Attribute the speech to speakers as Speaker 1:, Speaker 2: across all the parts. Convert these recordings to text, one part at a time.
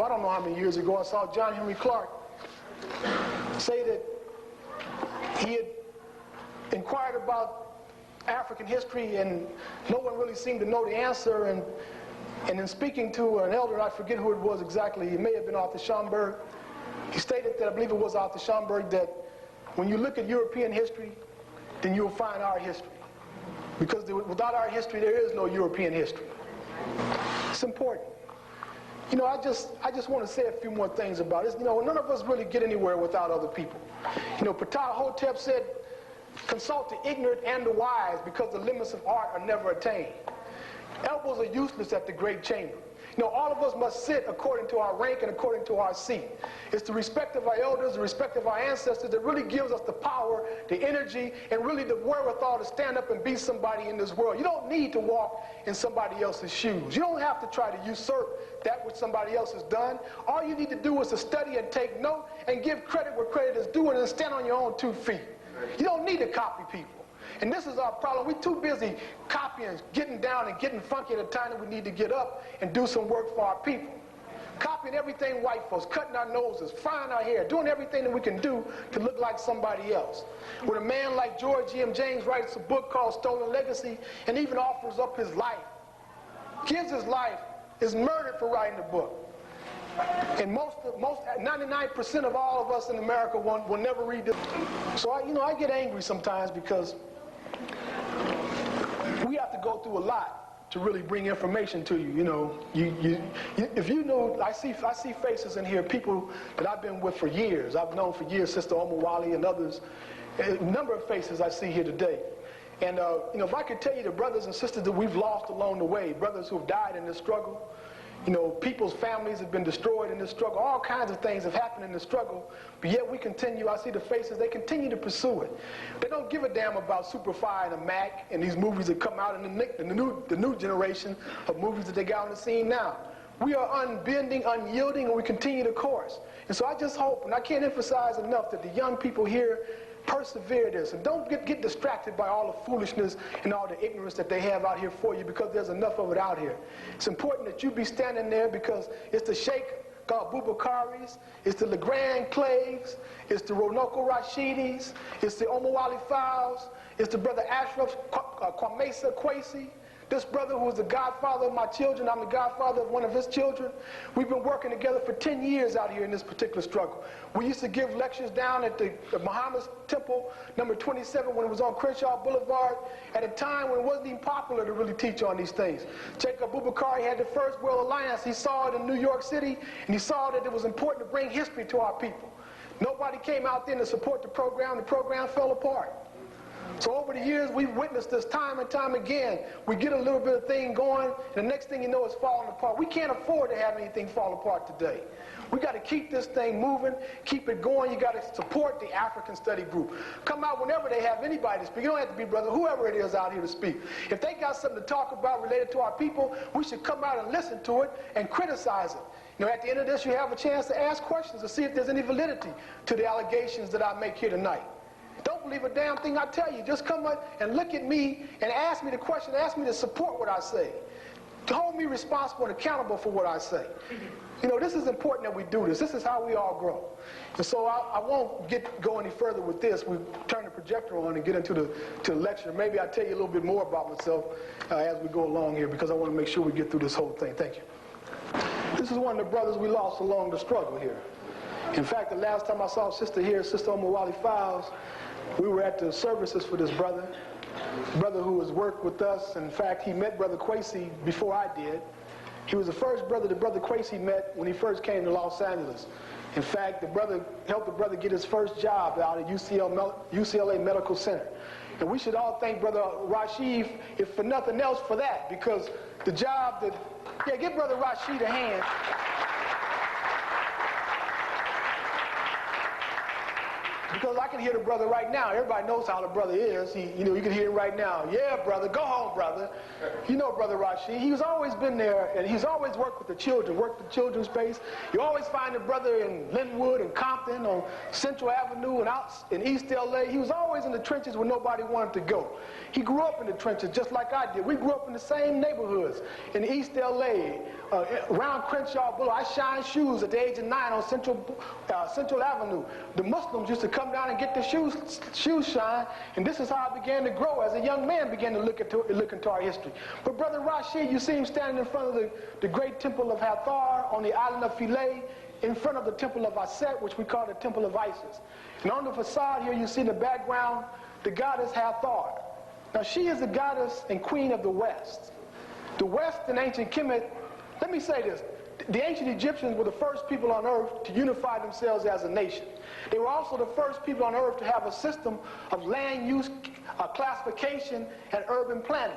Speaker 1: I don't know how many years ago, I saw John Henry Clark say that he had inquired about African history and no one really seemed to know the answer, and in speaking to an elder, I forget who it was exactly, it may have been Arthur Schomburg, he stated that, I believe it was Arthur Schomburg, that when you look at European history, then you'll find our history. Because without our history, there is no European history. It's important. You know, I just want to say a few more things about this. You know, none of us really get anywhere without other people. You know, Ptah said, consult the ignorant and the wise, because the limits of art are never attained. Elbows are useless at the great chamber. You know, all of us must sit according to our rank and according to our seat. It's the respect of our elders, the respect of our ancestors that really gives us the power, the energy, and really the wherewithal to stand up and be somebody in this world. You don't need to walk in somebody else's shoes. You don't have to try to usurp that which somebody else has done. All you need to do is to study and take note and give credit where credit is due and then stand on your own 2 feet. You don't need to copy people. And this is our problem. We're too busy copying, getting down and getting funky at a time that we need to get up and do some work for our people. Copying everything white folks, cutting our noses, frying our hair, doing everything that we can do to look like somebody else. When a man like George E.M. James writes a book called Stolen Legacy and even offers up his life, gives his life, is murdered for writing the book. And 99% of all of us in America will never read this. So I get angry sometimes because we have to go through a lot to really bring information to you. You know, if you know, I see faces in here, people that I've been with for years. I've known for years, Sister Omawali and others. A number of faces I see here today. And you know, if I could tell you the brothers and sisters that we've lost along the way, brothers who have died in this struggle. You know, people's families have been destroyed in this struggle. All kinds of things have happened in this struggle, but yet we continue. I see the faces, they continue to pursue it. They don't give a damn about Superfly and a Mac and these movies that come out in the new generation of movies that they got on the scene now. We are unbending, unyielding, and we continue the course. And so I just hope, and I can't emphasize enough, that the young people here persevere this, and don't get distracted by all the foolishness and all the ignorance that they have out here for you, because there's enough of it out here. It's important that you be standing there, because it's the Sheikh Abubakaris, it's the LeGrand Claves, it's the Ronoko Rashidis, it's the Omawali Files, it's the brother Ashraf Kwamesa Kwesi, this brother who is the godfather of my children. I'm the godfather of one of his children. We've been working together for 10 years out here in this particular struggle. We used to give lectures down at the Muhammad's Temple, number 27, when it was on Crenshaw Boulevard, at a time when it wasn't even popular to really teach on these things. Sheikh Abubakar had the First World Alliance. He saw it in New York City, and he saw that it was important to bring history to our people. Nobody came out there to support the program fell apart. So over the years, we've witnessed this time and time again. We get a little bit of thing going, and the next thing you know, it's falling apart. We can't afford to have anything fall apart today. We got to keep this thing moving, keep it going. You got to support the African Study Group. Come out whenever they have anybody to speak. You don't have to be brother, whoever it is out here to speak. If they got something to talk about related to our people, we should come out and listen to it and criticize it. You know, at the end of this, you have a chance to ask questions to see if there's any validity to the allegations that I make here tonight. Don't believe a damn thing I tell you. Just come up and look at me and ask me the question, ask me to support what I say. To hold me responsible and accountable for what I say. You know, this is important that we do this. This is how we all grow. And so I won't go any further with this. We turn the projector on and get into the lecture. Maybe I'll tell you a little bit more about myself as we go along here, because I want to make sure we get through this whole thing. Thank you. This is one of the brothers we lost along the struggle here. In fact, the last time I saw Sister here, Sister Omawali Files, we were at the services for this brother who has worked with us. In fact, he met Brother Kwesi before I did. He was the first brother that Brother Kwesi met when he first came to Los Angeles. In fact, the brother helped the brother get his first job out at UCLA Medical Center. And we should all thank Brother Rashid, if for nothing else, for that, because the job that, yeah, give Brother Rashid a hand. Because I can hear the brother right now. Everybody knows how the brother is. You can hear him right now. Yeah, brother, go home, brother. You know Brother Rashid. He's always been there, and he's always worked with the children, worked the children's space. You always find the brother in Linwood and Compton on Central Avenue and out in East LA. He was always in the trenches where nobody wanted to go. He grew up in the trenches just like I did. We grew up in the same neighborhoods in East LA, around Crenshaw Boulevard. I shined shoes at the age of 9 on Central Avenue. The Muslims used to come down and get their shoes shined, and this is how I began to grow as a young man, began to look into our history. But Brother Rashid, you see him standing in front of the great temple of Hathor on the island of Philae, in front of the temple of Aset, which we call the temple of Isis. And on the facade here, you see in the background the goddess Hathor. Now she is the goddess and queen of the West. The West in ancient Kemet, let me say this, the ancient Egyptians were the first people on earth to unify themselves as a nation. They were also the first people on earth to have a system of land use classification and urban planning.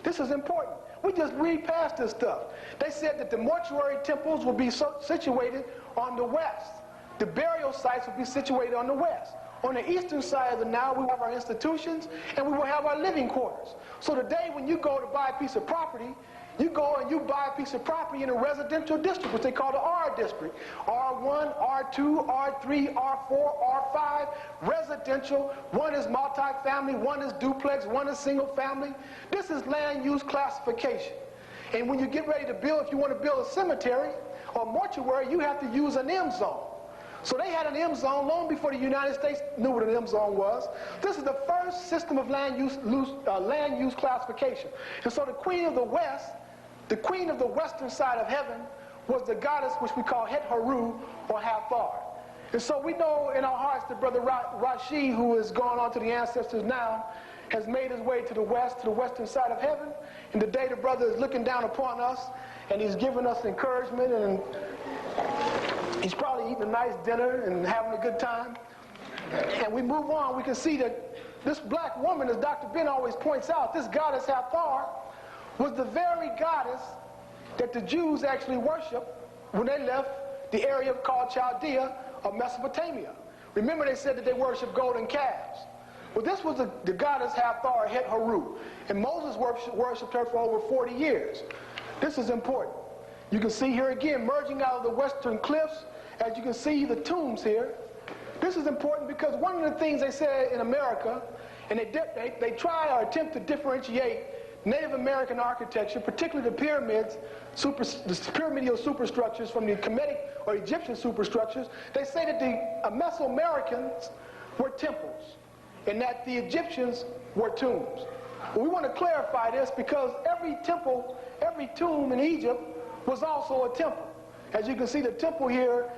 Speaker 1: This is important. We just read past this stuff. They said that the mortuary temples will be situated on the west. The burial sites will be situated on the west. On the eastern side of the Nile, we will have our institutions and we will have our living quarters. So today when you go to buy a piece of property, you go and you buy a piece of property in a residential district, which they call the R district. R1, R2, R3, R4, R5, residential. One is multifamily, one is duplex, one is single family. This is land use classification. And when you get ready to build, if you want to build a cemetery or mortuary, you have to use an M zone. So they had an M zone long before the United States knew what an M zone was. This is the first system of land use classification. And so the queen of the West, the queen of the western side of heaven, was the goddess which we call Het Haru or Hathor. And so we know in our hearts that Brother Rashid, who has gone on to the ancestors now, has made his way to the west, to the western side of heaven. And today the brother is looking down upon us, and he's giving us encouragement, and he's probably eating a nice dinner and having a good time. And we move on, we can see that this black woman, as Dr. Ben always points out, this goddess Hathor, was the very goddess that the Jews actually worshiped when they left the area called Chaldea of Mesopotamia. Remember, they said that they worshiped golden calves. Well, this was the goddess Hathor, Het Haru, and Moses worshipped her for over 40 years. This is important. You can see here again, merging out of the western cliffs, as you can see the tombs here. This is important because one of the things they said in America, and they try or attempt to differentiate Native American architecture, particularly the pyramids, the pyramidal superstructures from the Kemetic or Egyptian superstructures. They say that the Mesoamericans were temples and that the Egyptians were tombs. Well, we want to clarify this because every temple, every tomb in Egypt was also a temple. As you can see the temple here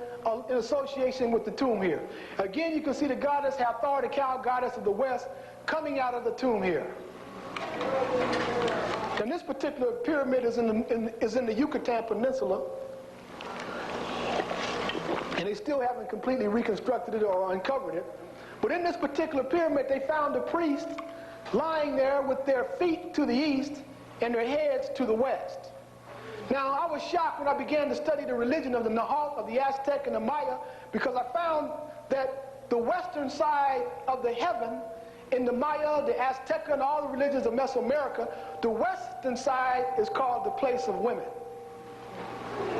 Speaker 1: in association with the tomb here. Again, you can see the goddess Hathor, the cow goddess of the west, coming out of the tomb here. And this particular pyramid is in the Yucatan Peninsula, and they still haven't completely reconstructed it or uncovered it. But in this particular pyramid, they found a priest lying there with their feet to the east and their heads to the west. Now, I was shocked when I began to study the religion of the Nahal, of the Aztec and the Maya, because I found that the western side of the heaven in the Maya, the Azteca, and all the religions of Mesoamerica, the western side is called the place of women.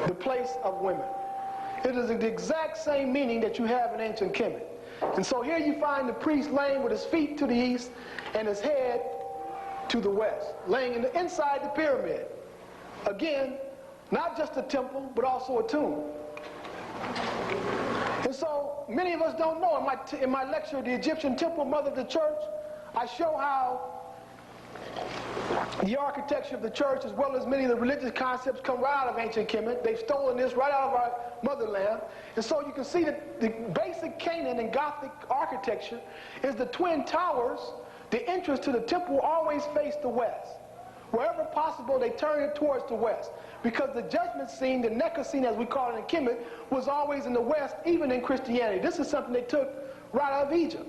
Speaker 1: The place of women. It is the exact same meaning that you have in ancient Kemet. And so here you find the priest laying with his feet to the east and his head to the west, laying inside the pyramid. Again, not just a temple, but also a tomb. And so many of us don't know. In my lecture, The Egyptian Temple, Mother of the Church, I show how the architecture of the church, as well as many of the religious concepts, come right out of ancient Kemet. They've stolen this right out of our motherland. And so you can see that the basic Canaan and Gothic architecture is the twin towers. The entrance to the temple always face the west. Wherever possible, they turn it towards the west. Because the judgment scene, the Nekah scene as we call it in Kemet, was always in the west, even in Christianity. This is something they took right out of Egypt.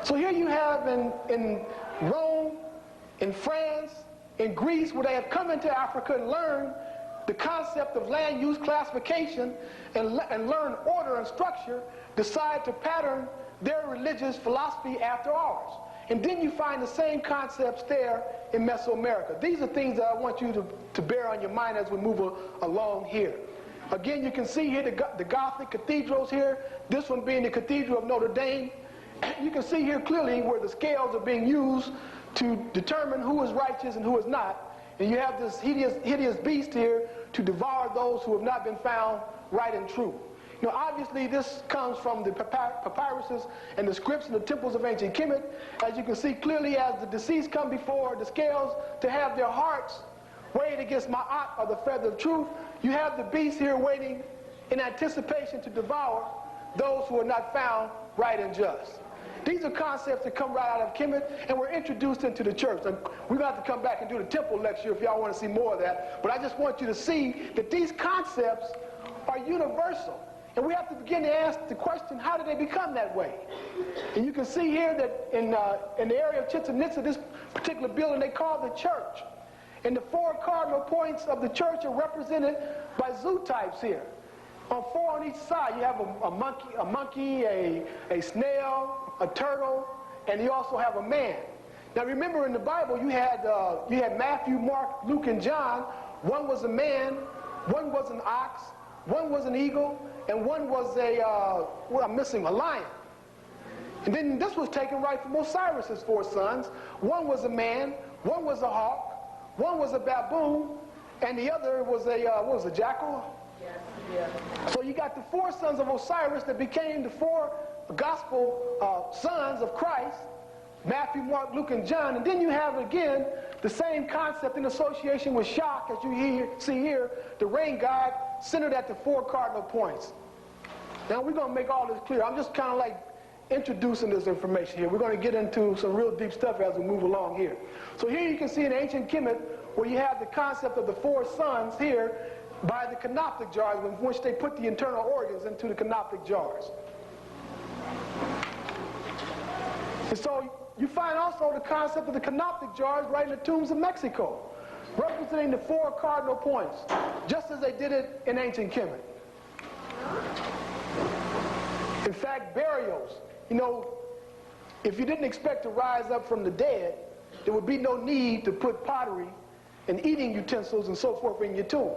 Speaker 1: So here you have in Rome, in France, in Greece, where they have come into Africa and learned the concept of land use classification and learn order and structure, decide to pattern their religious philosophy after ours. And then you find the same concepts there in Mesoamerica. These are things that I want you to bear on your mind as we move along here. Again, you can see here the Gothic cathedrals here, this one being the Cathedral of Notre Dame. You can see here clearly where the scales are being used to determine who is righteous and who is not. And you have this hideous beast here to devour those who have not been found right and true. Now, obviously, this comes from the papyruses and the scripts in the temples of ancient Kemet. As you can see clearly, as the deceased come before the scales to have their hearts weighed against Ma'at, or the feather of truth, you have the beast here waiting in anticipation to devour those who are not found right and just. These are concepts that come right out of Kemet and were introduced into the church. And we're going to have to come back and do the temple lecture if y'all want to see more of that. But I just want you to see that these concepts are universal. And we have to begin to ask the question, how did they become that way? And you can see here that in the area of Chichen Itza, this particular building they call the church. And the 4 cardinal points of the church are represented by zoo types here. On 4 on each side, you have a monkey, a snail, a turtle, and you also have a man. Now remember, in the Bible, you had Matthew, Mark, Luke, and John. One was a man, one was an ox, one was an eagle, and one was a lion. And then this was taken right from Osiris's 4 sons. One was a man, one was a hawk, one was a baboon, and the other was a jackal? Yes. Yeah. So you got the 4 sons of Osiris that became the 4 gospel sons of Christ, Matthew, Mark, Luke, and John. And then you have, again, the same concept in association with Shak, as you see here, the rain god, centered at the 4 cardinal points. Now we're going to make all this clear. I'm just kind of like introducing this information here. We're going to get into some real deep stuff as we move along here. So here you can see in ancient Kemet where you have the concept of the 4 sons here by the canoptic jars, in which they put the internal organs into the canoptic jars. And so you find also the concept of the canoptic jars right in the tombs of Mexico, representing the 4 cardinal points, just as they did it in ancient Kemet. In fact, burials, you know, if you didn't expect to rise up from the dead, there would be no need to put pottery and eating utensils and so forth in your tomb.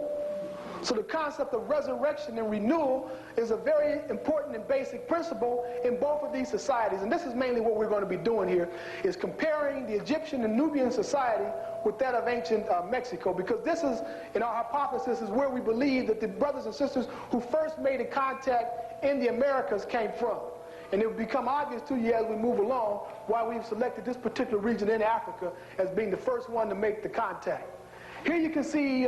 Speaker 1: So the concept of resurrection and renewal is a very important and basic principle in both of these societies. And this is mainly what we're going to be doing here, is comparing the Egyptian and Nubian society with that of ancient Mexico, because this is, in our hypothesis, is where we believe that the brothers and sisters who first made a contact in the Americas came from. And it will become obvious to you as we move along why we've selected this particular region in Africa as being the first one to make the contact. Here you can see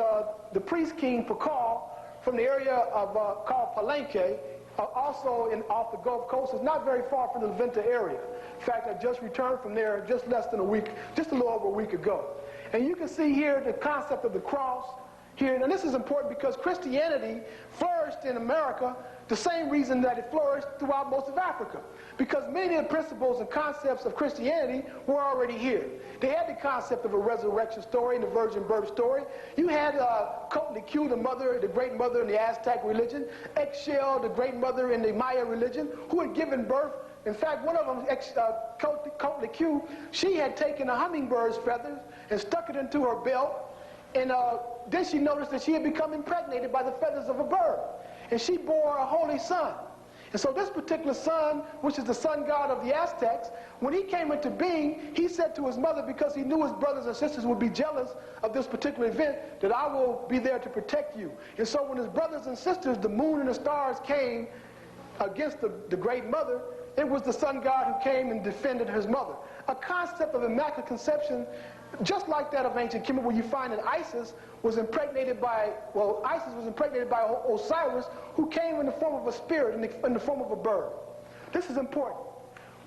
Speaker 1: the priest king Pakal from the area of called Palenque, also off the Gulf Coast. It's not very far from the Venta area. In fact, I just returned from there just less than a week, just a little over a week ago. And you can see here the concept of the cross here. And this is important because Christianity flourished in America the same reason that it flourished throughout most of Africa. Because many of the principles and concepts of Christianity were already here. They had the concept of a resurrection story and the virgin birth story. You had Cotlicu, the great mother in the Aztec religion, Exshel, the great mother in the Maya religion, who had given birth. In fact, one of them, Cotlicu, she had taken a hummingbird's feathers and stuck it into her belt. And then she noticed that she had become impregnated by the feathers of a bird. And she bore a holy son. And so this particular son, which is the sun god of the Aztecs, when he came into being, he said to his mother, because he knew his brothers and sisters would be jealous of this particular event, that I will be there to protect you. And so when his brothers and sisters, the moon and the stars, came against the great mother, it was the sun god who came and defended his mother. A concept of immaculate conception just like that of ancient Kemet, where you find that Isis was impregnated by Osiris, who came in the form of a spirit, in the form of a bird. This is important.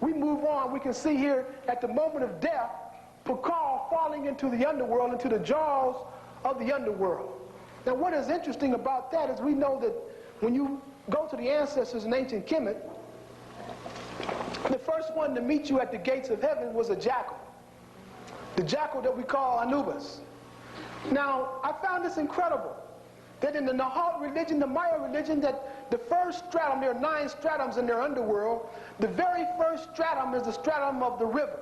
Speaker 1: We move on, we can see here at the moment of death, Pakal falling into the underworld, into the jaws of the underworld. Now what is interesting about that is we know that when you go to the ancestors in ancient Kemet, the first one to meet you at the gates of heaven was a jackal. The jackal that we call Anubis. Now, I found this incredible that in the Nahal religion, the Maya religion, that the first stratum, there are 9 stratums in their underworld, the very first stratum is the stratum of the river.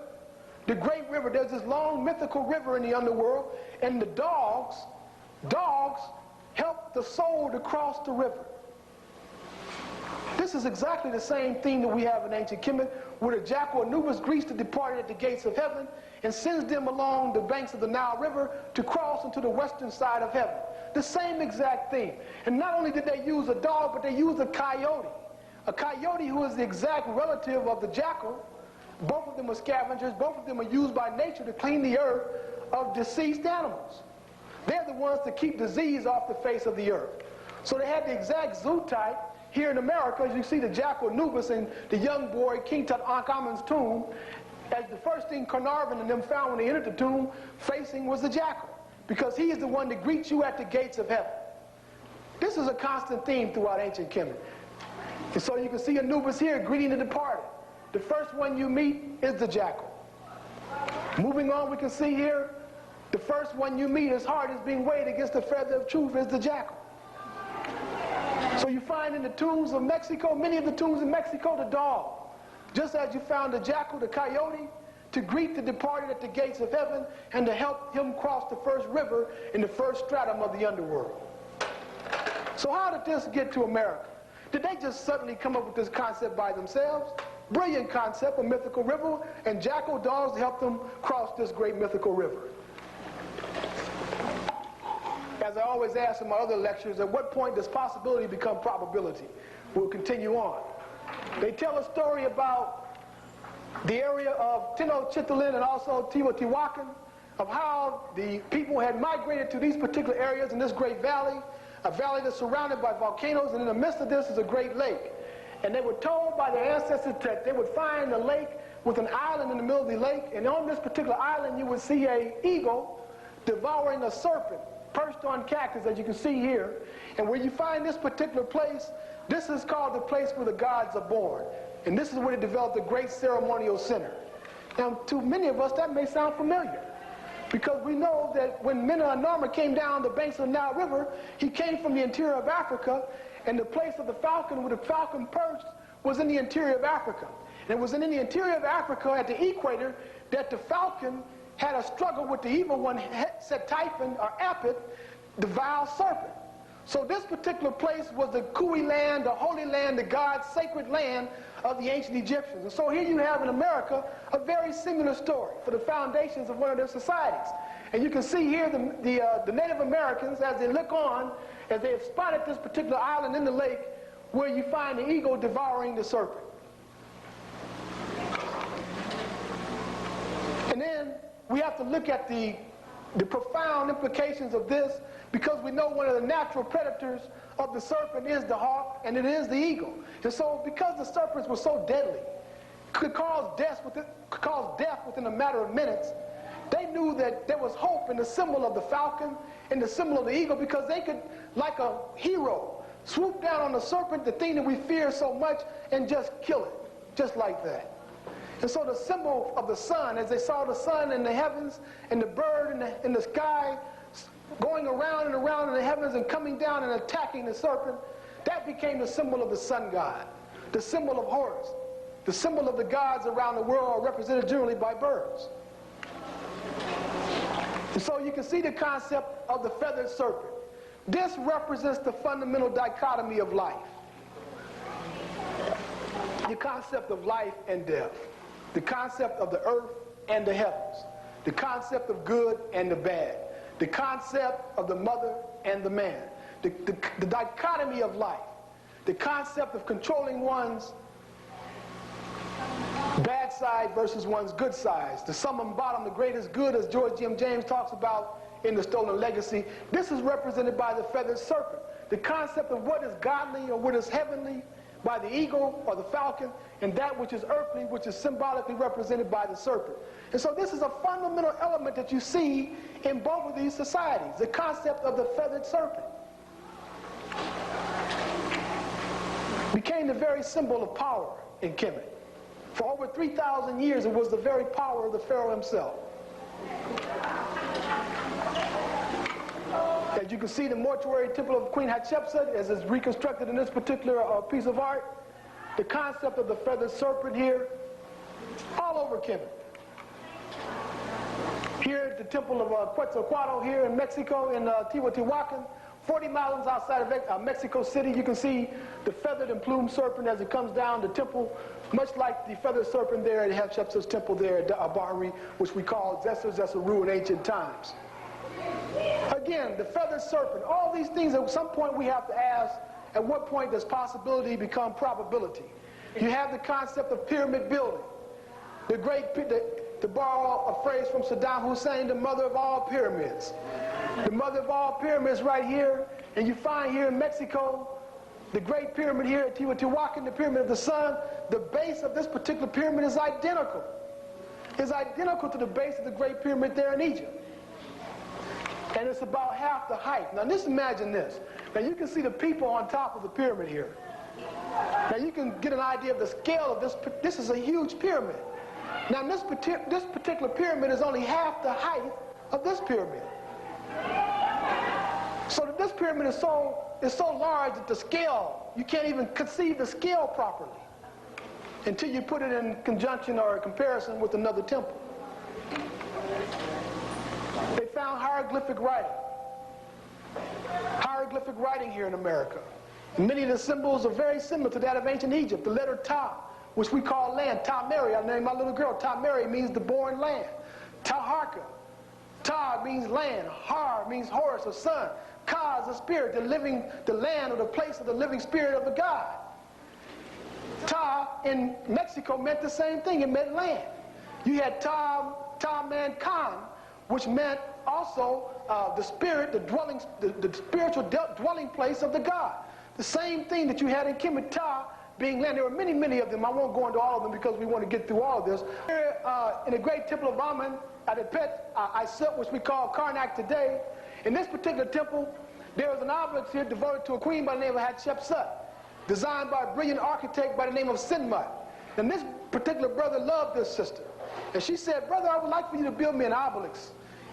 Speaker 1: The great river. There's this long mythical river in the underworld, and the dogs help the soul to cross the river. This is exactly the same theme that we have in ancient Kemet, where the Jackal Anubis greets the departed at the gates of heaven and sends them along the banks of the Nile River to cross into the western side of heaven. The same exact theme. And not only did they use a dog, but they used a coyote. A coyote who is the exact relative of the jackal. Both of them are scavengers. Both of them are used by nature to clean the earth of deceased animals. They're the ones that keep disease off the face of the earth. So they had the exact zoo type. Here in America, as you see the Jackal Anubis and the young boy, King Tutankhamun's tomb, as the first thing Carnarvon and them found when they entered the tomb, facing was the jackal. Because he is the one that greets you at the gates of heaven. This is a constant theme throughout ancient Kemet. And so you can see Anubis here greeting the departed. The first one you meet is the jackal. Moving on, we can see here, the first one you meet, his heart is being weighed against the feather of truth, is the jackal. So you find in the tombs of Mexico, many of the tombs in Mexico, the dog. Just as you found the jackal, the coyote, to greet the departed at the gates of heaven and to help him cross the first river in the first stratum of the underworld. So how did this get to America? Did they just suddenly come up with this concept by themselves? Brilliant concept, a mythical river, and jackal dogs to help them cross this great mythical river. As I always ask in my other lectures, at what point does possibility become probability? We'll continue on. They tell a story about the area of Tenochtitlan and also Teotihuacan, of how the people had migrated to these particular areas in this great valley, a valley that's surrounded by volcanoes, and in the midst of this is a great lake. And they were told by their ancestors that they would find a lake with an island in the middle of the lake, and on this particular island you would see an eagle devouring a serpent perched on cactus, as you can see here. And where you find this particular place, this is called the place where the gods are born. And this is where they developed the great ceremonial center. Now, to many of us, that may sound familiar, because we know that when Mena Narmer came down the banks of the Nile River, he came from the interior of Africa, and the place of the falcon where the falcon perched was in the interior of Africa. And it was in the interior of Africa at the equator that the falcon had a struggle with the evil one, Typhon or Apit, the vile serpent. So this particular place was the Kui land, the holy land, the God's sacred land of the ancient Egyptians. And so here you have in America a very similar story for the foundations of one of their societies. And you can see here the Native Americans, as they look on, as they have spotted this particular island in the lake, where you find the eagle devouring the serpent. And then we have to look at the profound implications of this, because we know one of the natural predators of the serpent is the hawk, and it is the eagle. And so because the serpents were so deadly, could cause death within a matter of minutes, they knew that there was hope in the symbol of the falcon and the symbol of the eagle, because they could, like a hero, swoop down on the serpent, the thing that we fear so much, and just kill it, just like that. And so the symbol of the sun, as they saw the sun in the heavens and the bird in the sky going around and around in the heavens and coming down and attacking the serpent, that became the symbol of the sun god, the symbol of Horus. The symbol of the gods around the world are represented generally by birds. And so you can see the concept of the feathered serpent. This represents the fundamental dichotomy of life. The concept of life and death. The concept of the earth and the heavens. The concept of good and the bad. The concept of the mother and the man. The dichotomy of life. The concept of controlling one's bad side versus one's good side. The sum and bottom, the greatest good, as George M. James talks about in The Stolen Legacy. This is represented by the feathered serpent. The concept of what is godly or what is heavenly by the eagle or the falcon, and that which is earthly, which is symbolically represented by the serpent. And so this is a fundamental element that you see in both of these societies, the concept of the feathered serpent. Became the very symbol of power in Kemet. For over 3,000 years, it was the very power of the pharaoh himself. As you can see, the mortuary temple of Queen Hatshepsut, as it's reconstructed in this particular piece of art, the concept of the feathered serpent here, all over Kemet. Here at the temple of Quetzalcoatl here in Mexico, in Teotihuacan, 40 miles outside of Mexico City, you can see the feathered and plumed serpent as it comes down the temple, much like the feathered serpent there at Hatshepsut's temple there at Bahari, which we call Zesu in ancient times. Again, the feathered serpent, all these things, at some point we have to ask, at what point does possibility become probability? You have the concept of pyramid building. To borrow a phrase from Saddam Hussein, the mother of all pyramids. The mother of all pyramids right here, and you find here in Mexico, the Great Pyramid here at Teotihuacan, the Pyramid of the Sun, the base of this particular pyramid is identical. It's identical to the base of the Great Pyramid there in Egypt. And it's about half the height. Now just imagine this. Now you can see the people on top of the pyramid here. Now you can get an idea of the scale of this. This is a huge pyramid. Now this particular pyramid is only half the height of this pyramid. So that this pyramid is so large that the scale, you can't even conceive the scale properly until you put it in conjunction or comparison with another temple. They found hieroglyphic writing. Hieroglyphic writing here in America. And many of the symbols are very similar to that of ancient Egypt. The letter Ta, which we call land. Ta Mary, I named my little girl. Ta Mary means the born land. Ta Harka. Ta means land. Har means horse or sun. Ka is the spirit, the land or the place of the living spirit of the God. Ta in Mexico meant the same thing. It meant land. You had Ta Mankan, which meant also the spirit, the spiritual dwelling place of the God. The same thing that you had in Kemet, Ta being land. There were many, many of them. I won't go into all of them because we want to get through all of this. Here in the great temple of Amen, at the Pet Excerpt, which we call Karnak today, in this particular temple, there is an obelisk here devoted to a queen by the name of Hatshepsut, designed by a brilliant architect by the name of Sinmut. And this particular brother loved this sister. And she said, "Brother, I would like for you to build me an obelisk."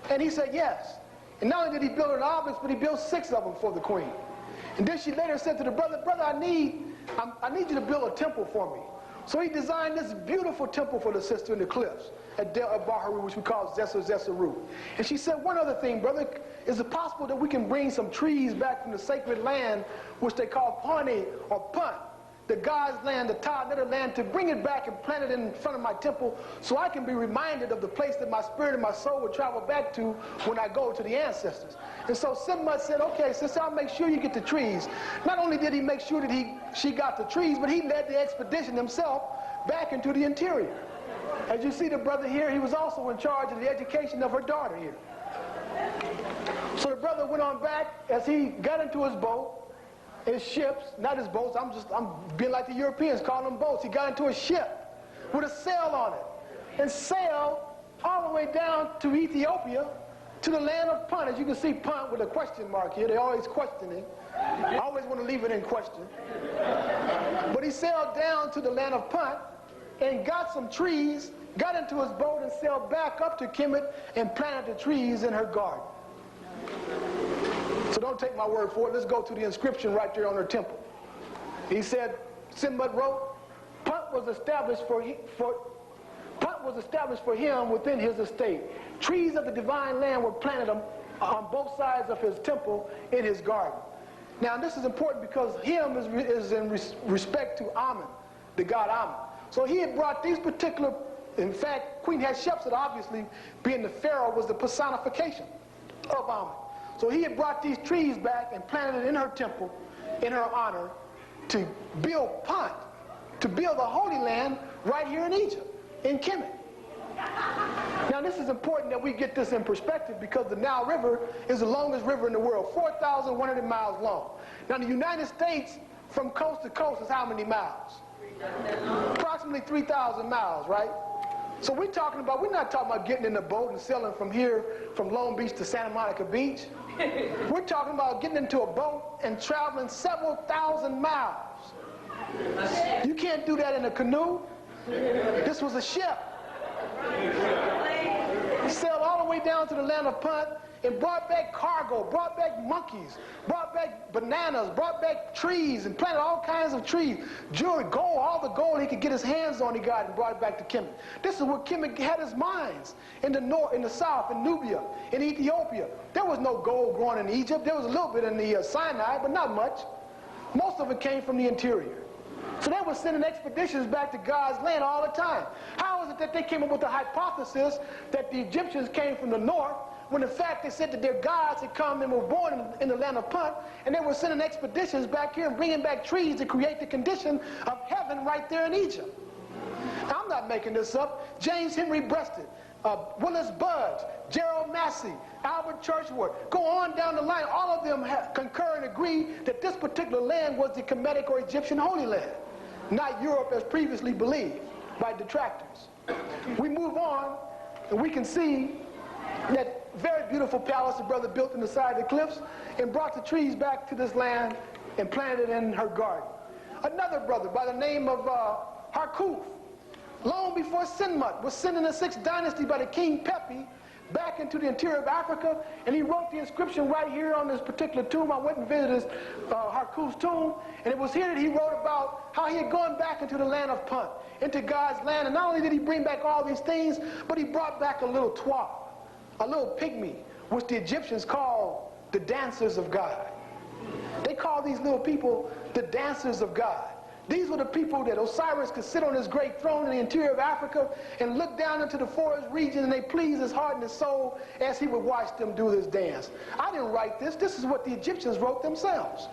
Speaker 1: And he said, "Yes." And not only did he build an obelisk, but he built 6 of them for the queen. And then she later said to the brother, "Brother, I need you to build a temple for me." So he designed this beautiful temple for the sister in the cliffs at Bahari, which we call Zesu. And she said, "One other thing, brother, is it possible that we can bring some trees back from the sacred land, which they call Pani or Punt, the God's land, the Ta Netherland, to bring it back and plant it in front of my temple so I can be reminded of the place that my spirit and my soul would travel back to when I go to the ancestors?" And so Sinmut said, "Okay, sister, I'll make sure you get the trees." Not only did he make sure that she got the trees, but he led the expedition himself back into the interior. As you see the brother here, he was also in charge of the education of her daughter here. So the brother went on back as he got into his boat, his ships, not his boats, I'm being like the Europeans, calling them boats. He got into a ship with a sail on it and sailed all the way down to Ethiopia, to the land of Punt. As you can see, Punt with a question mark here. They're always questioning. I always want to leave it in question. But he sailed down to the land of Punt and got some trees, got into his boat and sailed back up to Kemet and planted the trees in her garden. So don't take my word for it. Let's go to the inscription right there on her temple. He said, Sinmut wrote, Punt was established for him within his estate. Trees of the divine land were planted on both sides of his temple in his garden. Now this is important because him is in respect to Amen, the god Amen. So he had brought these particular, in fact, Queen Hatshepsut, obviously, being the pharaoh, was the personification of Amen. So he had brought these trees back and planted it in her temple, in her honor, to build Punt, to build the Holy Land right here in Egypt, in Kemet. Now this is important that we get this in perspective because the Nile River is the longest river in the world, 4,100 miles long. Now the United States, from coast to coast, is how many miles? Approximately 3,000 miles, right? So we're not talking about getting in the boat and sailing from here, from Long Beach to Santa Monica Beach. We're talking about getting into a boat and traveling several thousand miles. You can't do that in a canoe. This was a ship. Sailed all the way down to the land of Punt, and brought back cargo, brought back monkeys, brought back bananas, brought back trees, and planted all kinds of trees, jewelry, gold, all the gold he could get his hands on he got and brought it back to Kemet. This is where Kemet had his mines, in the north, in the south, in Nubia, in Ethiopia. There was no gold growing in Egypt. There was a little bit in the Sinai, but not much. Most of it came from the interior. So they were sending expeditions back to God's land all the time. How is it that they came up with the hypothesis that the Egyptians came from the north, when in fact they said that their gods had come and were born in the land of Punt, and they were sending expeditions back here and bringing back trees to create the condition of heaven right there in Egypt? Now, I'm not making this up. James Henry Breasted, Willis Budge, Gerald Massey, Albert Churchward, go on down the line. All of them concur and agree that this particular land was the Kemetic or Egyptian Holy Land, not Europe as previously believed by detractors. We move on, and we can see that very beautiful palace the brother built in the side of the cliffs and brought the trees back to this land and planted it in her garden. Another brother by the name of Harkuf, long before Sinmut, was sent in the 6th dynasty by the King Pepi back into the interior of Africa, and he wrote the inscription right here on this particular tomb. I went and visited Harkuf's tomb, and it was here that he wrote about how he had gone back into the land of Punt, into God's land, and not only did he bring back all these things, but he brought back a little twa, a little pygmy, which the Egyptians called the dancers of God. They called these little people the dancers of God. These were the people that Osiris could sit on his great throne in the interior of Africa and look down into the forest region, and they pleased his heart and his soul as he would watch them do this dance. I didn't write this. This is what the Egyptians wrote themselves.